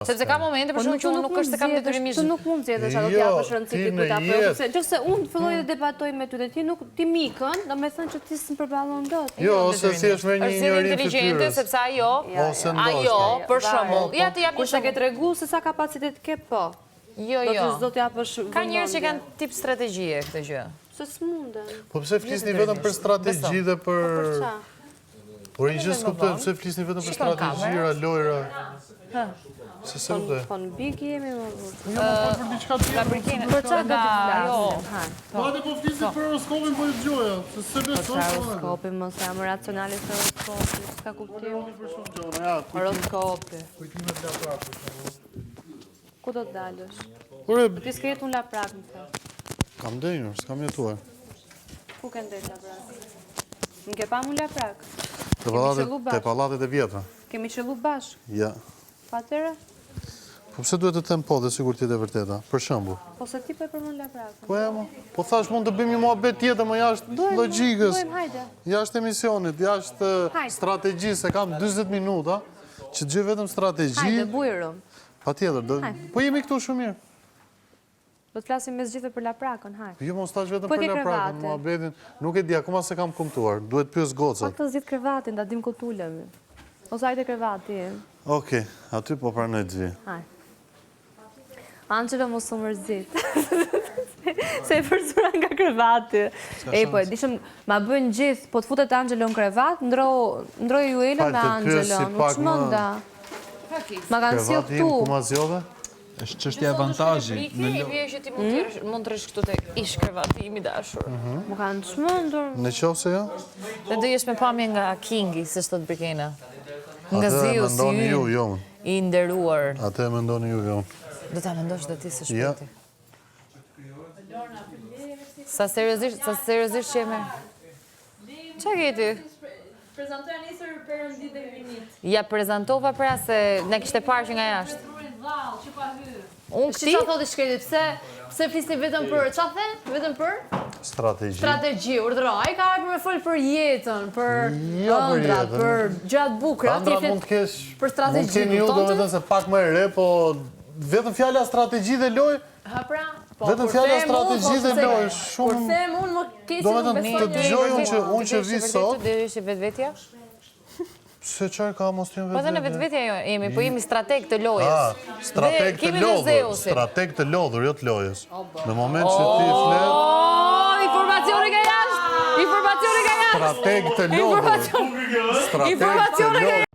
Sepse ka momente për shumë që unë nuk është se kam detyrimisht. Tu nuk mund zgjedhësh ato t'ja për rëndësi kujt apo. Nëse unë filloj të debatoj me ty dhe ti mikën, do të thënë që ti s'm përballon dot. Jo, ose si është me një njëri inteligjente sepse ajo për shembull, ja të jap një shembull. Ke tregu se sa kapacitet ke po. Jo. Do të japësh. Ka njerëz që kanë tip strategjie këtë gjë. Se s'mundën. Po pse flisni vetëm për strategji dhe për Por një gjë s'kuptoj pse flisni vetëm për strategjira, lojra. Se se rrëtë? Po në big jemi më vërë. Jo, më për diçka tjetër. Fabrikene. Për qa do të flasë? Po atë po flisni për horoskopin po i gjoja. Se se besoj. Për horoskopin, mos e amë racionalisht horoskopi. S'ka kuptim. Horoskopi. Kujtimet laprak, për shembull. Ku do të dalësh? Ore, Ti s'ket unë laprak më thë. kam denjur, s'kam jetuar. Ku ke ndesh laprak? Më ke pa mu laprak? Te pallatet e vjetra. Kemi qëllu bashkë? Ja. Patere? Po pse duhet të them po dhe sigur ti e vërteta? Për shembull. Po se ti po e përmend laprakun. Po emo. Po thash mund të bëjmë një muhabet tjetër më jashtë logjikës. Dojmë, hajde. Jashtë emisionit, jashtë strategjisë, se kam 40 minuta që të gjej vetëm strategji. Hajde, bujrum. Patjetër, po jemi këtu shumë mirë. Do të flasim me zgjidhje për laprakun, hajde. Jo, mos tash vetëm për laprakun, muhabetin. Nuk e di, akoma se kam kumtuar. Duhet pyes gocat. Po të zgjidh krevatin, ta dim ku tulemi. Ose hajde krevati. Okej, aty po pranoj të vi. Hajde. Angelo mos u mërzit. Se e përzura nga krevati. Po, e dishëm, ma bëjnë gjithë, po të futet Angelo në krevat, ndroj ju ele me Angelo, nuk shmënda. Ma kanë si këtu. Ku ma zjodhe? është çështje avantazhi. I vjen që ti mund të rresh këtu tek ish krevati im i dashur. Më kanë çmendur. Në qoftë jo? Dhe do jesh me pamje nga Kingi, se ç'do të Brikena. Nga Atë Ziu mendoni ju, jo. I nderuar. Atë mendoni ju, jo. Do ta mendosh dhe ti së shpejti. Sa seriozisht që me. Ç'a ke ti? Prezantoja nesër Perëndit e Vinit. Ja prezantova pra se ne kishte parë që nga jashtë. Që pa hy. Unë këti? Çfarë thotë shkretit? Pse flisni vetëm për ç'a the? Vetëm për Strategji. Urdhëro. Ai ka hapur me fol për jetën, për ëndrat, për gjatë bukura. Ëndra mund të kesh. Për strategji. Mund të keni ju domethënë se pak më e re, po vetëm fjala strategji dhe lojë. Ha pra. Vetëm fjala strategji dhe lojë shumë. Kur them unë më kesin. Domethënë të dëgjoj unë që vi sot. Do jesh vetvetja? Se çfarë ka mos të Po dhe në vetvetja jemi, po jemi strateg të lojës. Strateg të lodhur, strateg të lodhur, jo të lojës. Në moment që ti flet. Informacioni nga jashtë. Informacioni nga jashtë. Strateg të lodhur. Informacioni nga jashtë.